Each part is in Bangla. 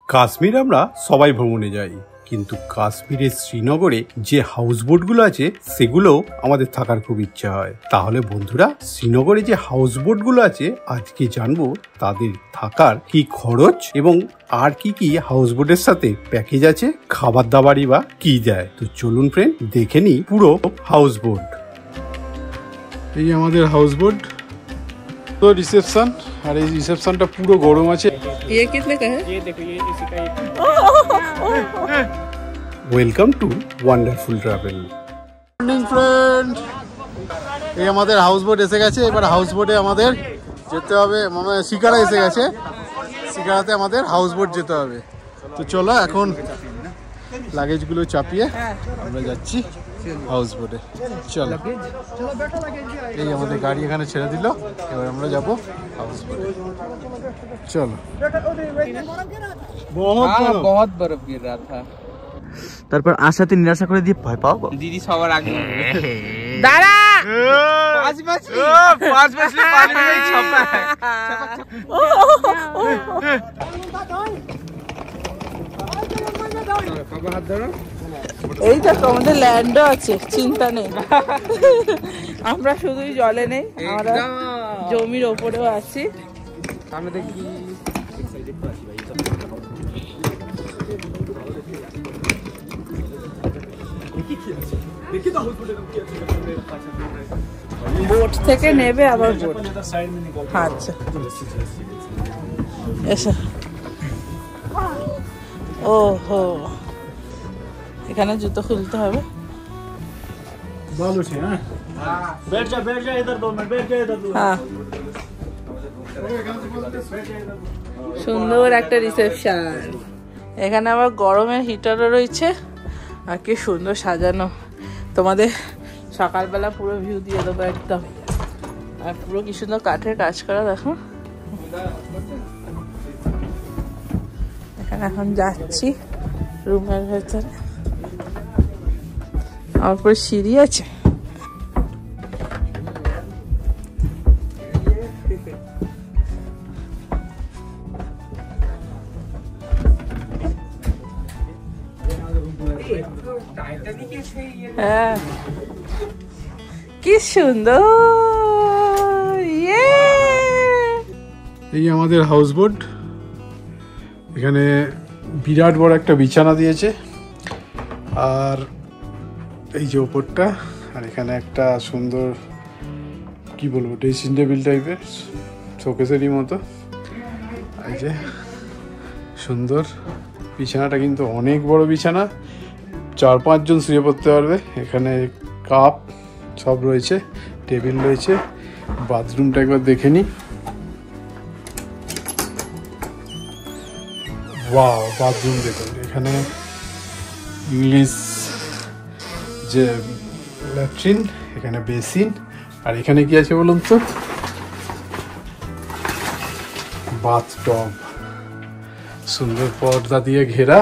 কাশ্মীর আমরা সবাই ভ্রমণে যাই, কিন্তু কাশ্মীরের শ্রীনগরে যে হাউসবোটগুলো আছে সেগুলো আমাদের থাকার খুব ইচ্ছা হয়। তাহলে বন্ধুরা, শ্রীনগরে যে হাউসবোটগুলো আছে আজকে জানবো তাদের থাকার কি খরচ এবং আর কি কি হাউসবোটের সাথে প্যাকেজ আছে, খাবার দাবারই বা কি দেয়। তো চলুন ফ্রেন্ড, দেখে নিই পুরো হাউসবোট। এই আমাদের হাউসবোট তো রিসেপশন, আর এই রিসেপশনটা পুরো গরম আছে। ये कितने का है? ये देखो, ये इसी का welcome to wonderful travel. Morning friend, এই আমাদের হাউসবোট এসে গেছে। এবার হাউসবোটে আমাদের যেতে হবে, মানে শিকারা এসে গেছে, শিকারাতে আমাদের হাউসবোট যেতে হবে। তো চলো এখন লাগেজগুলো চাপিয়ে আমরা যাচ্ছি হাউসবোটে। চলো, এই আমাদের গাড়ি এখানে ছেড়ে দিল, এবার আমরা যাবো হাউসবোটে। চলো। बहुत बर्फ गिर रहा था। তারপর আশাতে নিরাশা করে দিয়ে ভয় পাও दीदी सवार आगे दादा 5 बजे पानी में ही छपा है। এই তো আমাদের ল্যান্ডও আছে, চিন্তা নেই। আমরা শুধুই জলে নেই, আমরা জমির ওপরেও আছি। सामने देखी বোট থেকে নেবে আবার বোট। আচ্ছা এসো। ওহো, এখানে জুতো খুলতে হবে। बैठ जा इधर 2 मिनट बैठ जा इधर। হ্যাঁ, সুন্দর একটা রিসেপশন। এখানে আবার গরমের হিটারও রয়েছে, আর কি সুন্দর সাজানো। তোমাদের সকালবেলা পুরো ভিউ দিয়ে দেবো একদম। আর পুরো কি সুন্দর কাঠের কাজ করা, দেখো। এখানে এখন যাচ্ছি রুমের ভেতরে, আমার উপরে সিঁড়ি আছে। হ্যাঁ, কি সুন্দর। এই আমাদের হাউসবোট, এখানে বিরাট বড় একটা বিছানা দিয়েছে, আর এই যে ওপরটা, আর এখানে একটা সুন্দর কি বলবো ড্রেসিং টেবিল টাইপের, শোকেসেরই মতো। এই যে সুন্দর বিছানাটা, কিন্তু অনেক বড় বিছানা, 4-5 জন শুয়ে পড়তে পারবে। এখানে কাপ সব রয়েছে, টেবিল রয়েছে। বাথরুমটা একবার দেখে নিই। ওয়াও, বাথরুম দেখুন। এখানে ইংলিশ যে ল্যাট্রিন, এখানে বেসিন, আর এখানে কি আছে বলুন তো, বাথটব, সুন্দর পর্দা দিয়ে ঘেরা।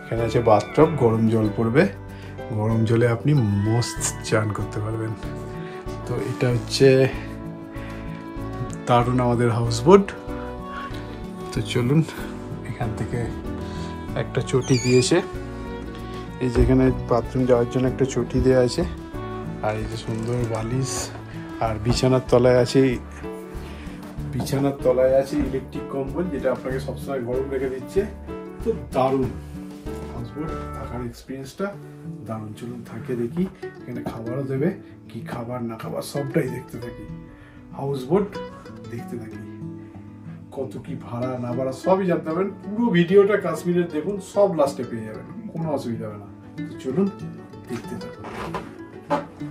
এখানে আছে বাথটব, গরম জল পড়বে, গরম জলে আপনি মস্ত চান করতে পারবেন। তো এটা হচ্ছে দারুণ আমাদের হাউসবোট। তো চলুন, এখান থেকে একটা চটি দিয়েছে, এই যেখানে বাথরুম যাওয়ার জন্য একটা চটি দেওয়া আছে। আর এই যে সুন্দর বালিশ, আর বিছানার তলায় আছে ইলেকট্রিক কম্বল, যেটা আপনাকে সবসময় গরম রেখে দিচ্ছে। তো দারুণ হাউসবোট, থাকার এক্সপিরিয়েন্সটা দারুণ। চলুন থাকে দেখি, এখানে খাবারও দেবে, কি খাবার না খাবার সবটাই দেখতে থাকি। হাউসবোট দেখতে থাকি, কত কি ভাড়া না ভাড়া সবই জানতে পারবেন। পুরো ভিডিওটা কাশ্মীরের দেখুন, সব লাস্টে পেয়ে যাবেন, কোনো অসুবিধা হবে না। চলুন দেখতে থাকুন।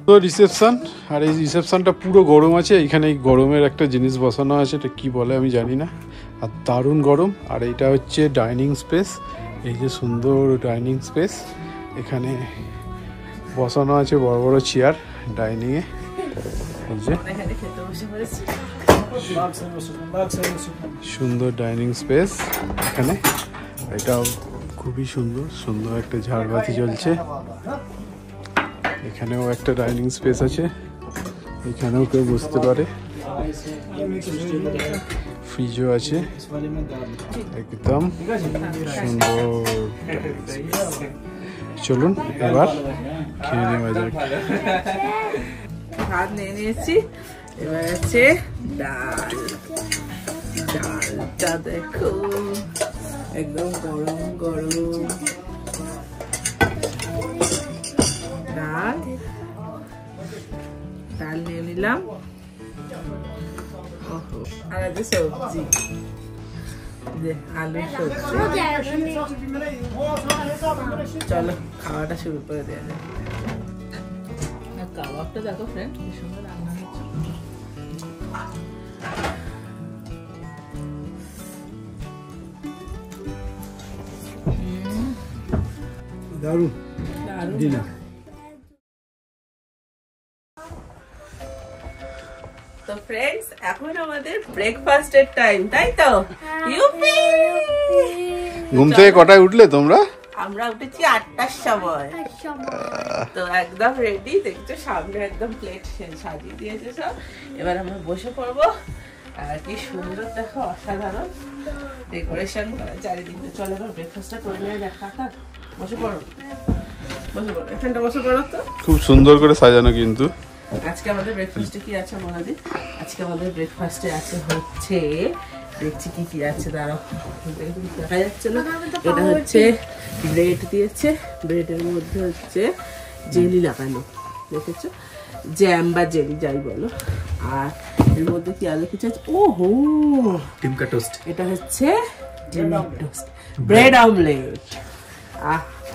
তো রিসেপশন, আর এই রিসেপশনটা পুরো গরম আছে। এখানে এই গরমের একটা জিনিস বসানো আছে, এটা কি বলে আমি জানি না, আর দারুণ গরম। আর এটা হচ্ছে ডাইনিং স্পেস, এই যে সুন্দর ডাইনিং স্পেস, এখানে বসানো আছে বড় বড় চেয়ার ডাইনিংয়ে। এই যে সুন্দর ডাইনিং স্পেস এখানে, এটাও খুবই সুন্দর একটা ঝাড়বাতি জ্বলছে। এখানেও একটা ডাইনিং স্পেস আছে, এখানেও কেউ বসতে পারে। ফ্রিজও আছে একদম সুন্দর। চলুন এবার খেয়ে নেওয়া যাক। ভাত নিয়ে নিয়েছি, এবার আছে ডাল। ডালটা দেখো একদম গরম গরম ডাল। ডাল নিয়ে নিলাম, আর আছে সবজি, আলু সবজি। চলো খাওয়াটা শুরু করে দেওয়া যায়। কাবাবটা দেখো ফ্রেন্ড কি সুন্দর রান্না হচ্ছে। দারুণ ডিনার। তো ফ্রেন্ডস এখন আমাদের ব্রেকফাস্টের টাইম, তাই তো? ইউপি! ঘুম থেকে কটায় উঠলে তোমরা? আমরা উঠেছি 8টার সময়। তো একদম রেডি, দেখছো সামনে একদম প্লেট সাজিয়ে দিয়েছে সব। এবার আমরা বসে পড়বো। আর কি সুন্দর দেখো, অসাধারণ ডেকোরেশন করা চারিদিকে। চলো এবার ব্রেকফাস্টটা করে নিয়ে দেখা। বসে পড়ো, বসে পড়ো, এখানটা বসে পড়ো তো। খুব সুন্দর করে সাজানো কিন্তু। আজকে আমাদের ব্রেকফাস্টে কি আছে বলে দিই। আজকে আমাদের ব্রেকফাস্টে আছে হচ্ছে, দেখছি কি কি আছে, দাঁড়াও দেখা যাচ্ছে না। এটা হচ্ছে ব্রেড দিয়েছে, ব্রেডের মধ্যে হচ্ছে জেলি লাগানো, দেখেছো, জ্যাম বা জেলি যাই বলো। আর এর মধ্যে কি আলো কিছু আছে, ওহো টিমকা টোস্ট। এটা হচ্ছে ডিমের টোস্ট, ব্রেড অমলেট।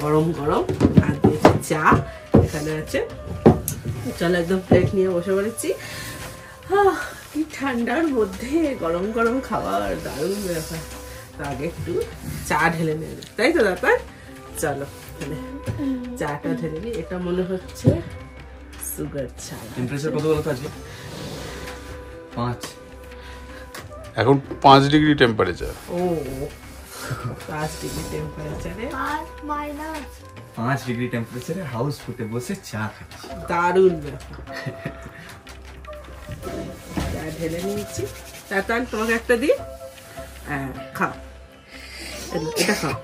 গরম গরম। আর দিয়েছে চা, এখানে আছে। চলো একদম প্লেট নিয়ে বসে পড়েছি। কি ঠান্ডার মধ্যে গরম গরম খাবার, দারুণ ব্যাপার। তো আগে একটু চা ঢেলে নেবে, তাই তো ব্যাপার। চলো চাটা ঢেলে নি। এটা মনে হচ্ছে সুগার চা। টেম্পারেচার কত বলতো আজকে? 5। এখন 5 ডিগ্রি টেম্পারেচার। ও 5 ডিগ্রি টেম্পারেচারে, 5 ডিগ্রি টেম্পারেচারে হাউস ফুটে বসে চা খাচ্ছি। দারুণ ব্যাপার। চা ঢেলে নিয়েছি। তারপর তোমাকে একটা দিই, খাও, এটা খাও।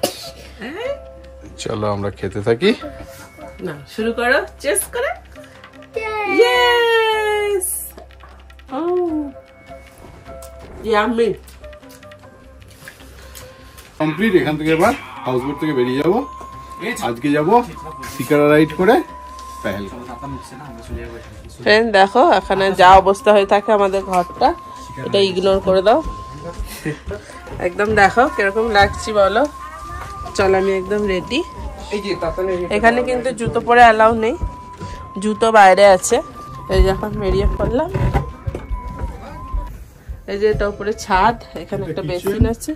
চলো আমরা খেতে থাকি। না শুরু করো, চেস করে। ইয়েস, ও ইয়াম্মি। কমপ্লিট। এখান থেকে এবার হাউসবোট থেকে বেরিয়ে যাব। আজকে যাব শিকারা রাইড করে পেহেলগাঁও। ফ্রেন্ড দেখো এখানে যা অবস্থা হয়ে থাকে আমাদের ঘরটা, এটা ইগনোর করে দাও একদম। দেখো কিরকম লাগছি বলো। চল আমি একদম রেডি। এখানে কিন্তু জুতো পরে অ্যালাউ নেই, জুতো বাইরে আছে। এই যে এখন বেরিয়ে পড়লাম। এই যে এটা উপরে ছাদ, এখানে একটা বেসিন আছে।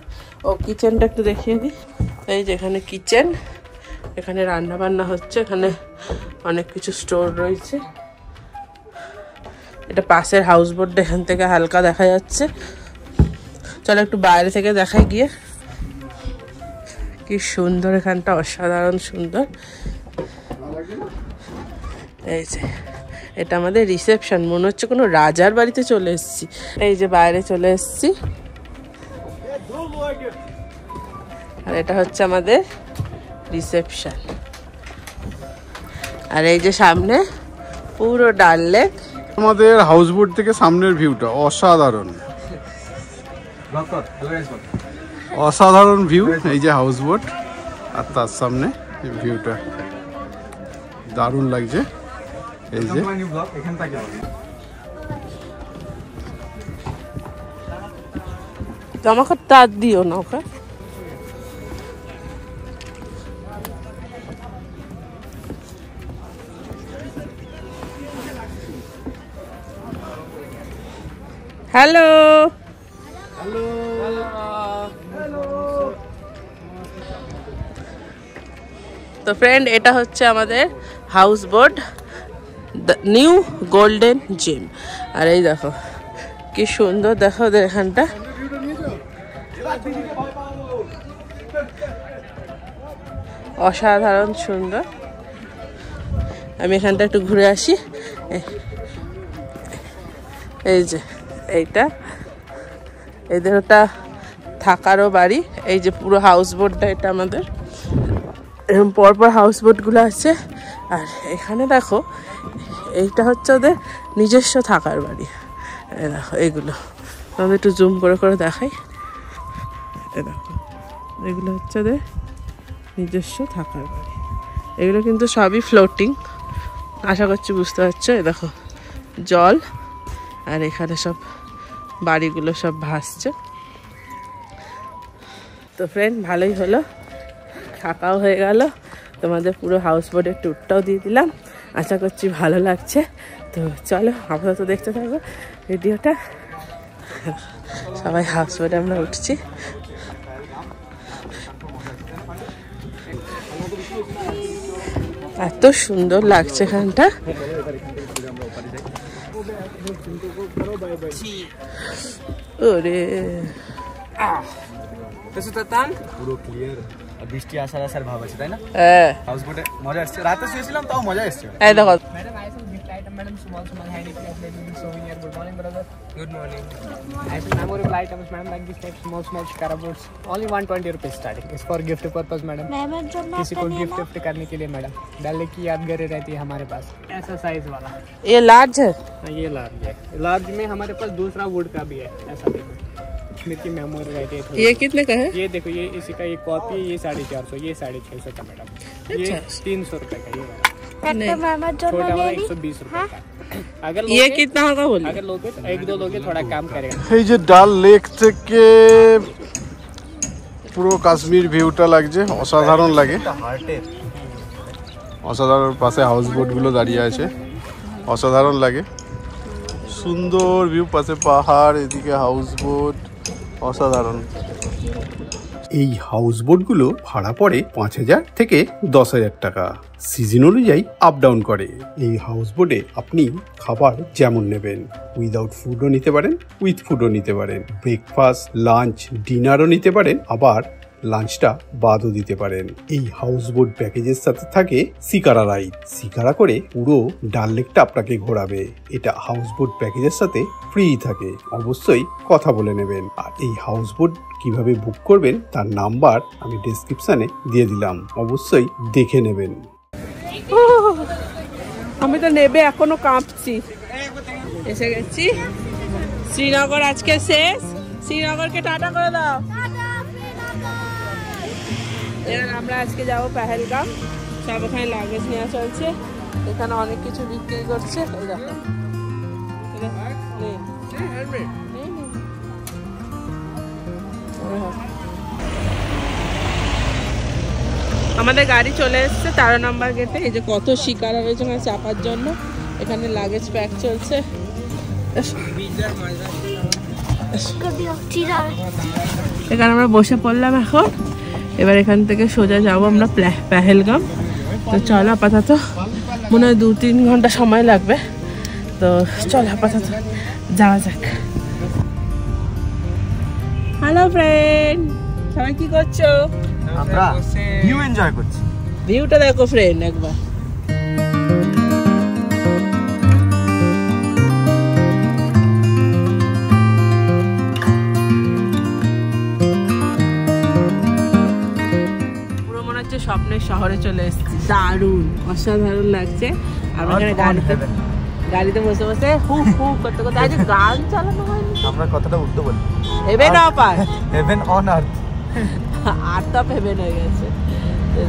ও কিচেনটা একটু দেখিয়ে দিই। এই যে এখানে কিচেন, এখানে রান্না বান্না হচ্ছে, এখানে অনেক কিছু স্টোর রয়েছে। এটা পাশের হাউস বোটটা এখান থেকে হালকা দেখা যাচ্ছে। চলো একটু বাইরে থেকে দেখাই গিয়ে। কি সুন্দর এখানটা, অসাধারণ সুন্দর। এই যে এটা আমাদের রিসেপশন, মনে হচ্ছে কোনো রাজার বাড়িতে চলে এসেছি। এই যে বাইরে চলে এসেছি। আর এটা হচ্ছে আমাদের রিসেপশন। আর এই যে সামনে পুরো ডাল লেক। আমাদের হাউসবোট থেকে সামনের ভিউটা অসাধারণ, অসাধারণ ভিউ। এই যে হাউসবোট আর তার সামনে ভিউটা দারুণ লাগছে। এই যে জামা কাপড় তার দিও না ওকে। হ্যালো, তো ফ্রেন্ড এটা হচ্ছে আমাদের house boat, new golden gym. আর এই দেখো কি সুন্দর, দেখো ওদের এখানটা। অসাধারণ সুন্দর। আমি এখানটা একটু ঘুরে আসি। এই যে এইটা এদের ওটা থাকারও বাড়ি। এই যে পুরো হাউস বোটটা এটা আমাদের, এরকম পরপর হাউস বোটগুলো আছে। আর এখানে দেখো এইটা হচ্ছে ওদের নিজস্ব থাকার বাড়ি। এই দেখো এইগুলো আমাদের একটু জুম করে করে দেখাই। এই দেখো এগুলো হচ্ছে ওদের নিজস্ব থাকার বাড়ি। এগুলো কিন্তু সবই ফ্লোটিং, আশা করছি বুঝতে পারছো। এই দেখো জল, আর এখানে সব বাড়িগুলো সব ভাসছে। তো ফ্রেন্ড ভালোই হলো, থাকাও হয়ে গেল, তোমাদের পুরো হাউস বোটের ট্যুরটাও দিয়ে দিলাম। আশা করছি ভালো লাগছে। তো চলো আপাতত দেখতে থাকো ভিডিওটা। সবাই হাউস বোটে আমরা উঠছি। এত সুন্দর লাগছে এখানটা। ওরে পুরো ক্লিয়ার, আর বৃষ্টি আসার আসার ভাব আছে, তাই না? হ্যাঁ হাউস বোটে মজা আসছে, রাতে শুয়েছিলাম তাও মজা এসছে। এই দেখো Madam, I have gift item, madam. Small handicraft lady souvenir. Good morning, brother. Good morning. I have memorable items, madam, like this type, small scarabouts. Only 120 rupees starting. It's for gift purpose, madam. किसी को गिफ्ट करने के लिए, मैडम। डाले की यादगारी रहती है हमारे पास। ऐसा साइज वाला। ये लार्ज है। ये लार्ज है। लार्ज में हमारे पास दूसरा वुड का भी है। ऐसा देखो, इसकी मेमोरी रहती है। ये कितने का है? ये देखो, ये इसी का एक कॉपी है। ये 450, ये 650 का मैडम। ये 300 रुपए का। ये छोटा वाला 120 रुपए का। अगर ये कितना होगा बोलिए? अगर लोगे तो एक दो लोगे थोड़ा काम करेगा। এই যে ডাল লেক থেকে পুরো কাশ্মীর ভিউটা লাগছে, অসাধারণ লাগে। হার্টের অসাধারণ, পাশে হাউস বোটগুলো দাঁড়িয়ে আছে, অসাধারণ লাগে। সুন্দর ভিউ, পাশে পাহাড়, এদিকে হাউস বোট, অসাধারণ। এই হাউস বোটগুলো ভাড়া পড়ে 5,000 থেকে 10,000 টাকা, সিজন অনুযায়ী আপ ডাউন করে। এই হাউস বোটে আপনি খাবার যেমন নেবেন, উইদাউট ফুডও নিতে পারেন, উইথ ফুডও নিতে পারেন, ব্রেকফাস্ট, লাঞ্চ, ডিনারও নিতে পারেন, আবার লাঞ্চটা বাদও দিতে পারেন। এই হাউস বোট প্যাকেজের সাথে থাকে শিকারা রাইড। শিকারা করে পুরো ডাল লেকটা আপনাকে ঘোরাবে। এটা হাউস বোট প্যাকেজের সাথে ফ্রি থাকে, অবশ্যই কথা বলে নেবেন। আর এই হাউস বোট কিভাবে বুক করবেন তার নাম্বার আমি ডেসক্রিপশনে দিয়ে দিলাম, অবশ্যই দেখে নেবেন। আমি তো নেবে এখনো কাঁপছি। এসে গেছি শ্রীনগর, আজকে শেষ। শ্রীনগরকে টাটা করে দাও। এবার আমরা আজকে যাবো পেহেলগাম। সব ওখানে লাগেজ নেওয়া চলছে, এখানে অনেক কিছু বিক্রি করছে। এই দেখো আমাদের গাড়ি চলে এসছে 13 নম্বর গেটে। এই যে কত শিকারা রয়েছে ওখানে চাপার জন্য, এখানে লাগেজ প্যাক চলছে। এখানে আমরা বসে পড়লাম এখন। এবার এখান থেকে সোজা যাবো আমরা পেহেলগাম। তো চলো আপাতত, মনে হয় 2-3 ঘন্টা সময় লাগবে। তো চলো আপাতত যাওয়া যাক। হ্যালো ফ্রেন্ড, সবাই কি করছো? আমরা ভিউ এনজয় করছি। ভিউটা দেখো ফ্রেন্ড একবার। পুরো মনে হচ্ছে স্বপ্নের শহরে চলে এসেছি। দারুণ, অসাধারণ লাগছে। আমরা গাড়িতে বসে বসে হু হু করতে করতে আজ গান চালানো হয়নি। আমরা কথাটা উঠতে বলি, heaven of earth, heaven on earth. Earth of heaven হয়ে গেছে।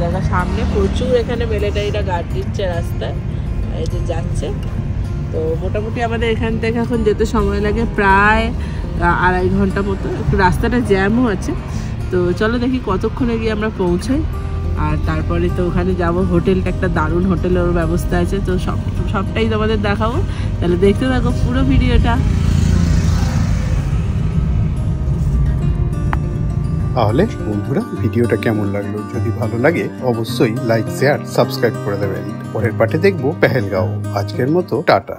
দেখো সামনে প্রচুর এখানে মিলিটারিরা গার্ড দিচ্ছে রাস্তায়, এই যে যাচ্ছে। তো মোটামুটি আমাদের এখান থেকে এখন যেতে সময় লাগে প্রায় 2.5 ঘন্টা মতো। একটু রাস্তাটা জ্যামও আছে। তো চলো দেখি কতক্ষণে গিয়ে আমরা পৌঁছাই। আর তারপরে তো ওখানে যাব, হোটেলটা একটা দারুণ হোটেলের ব্যবস্থা আছে। তো সবটাই তোমাদের দেখাবো, তাহলে দেখতে থাকো পুরো ভিডিওটা। তাহলে বন্ধুরা ভিডিওটা কেমন লাগলো? যদি ভালো লাগে অবশ্যই লাইক, শেয়ার, সাবস্ক্রাইব করে দেবেন। পরের পার্টে দেখবো পেহেলগাঁও। আজকের মতো টাটা।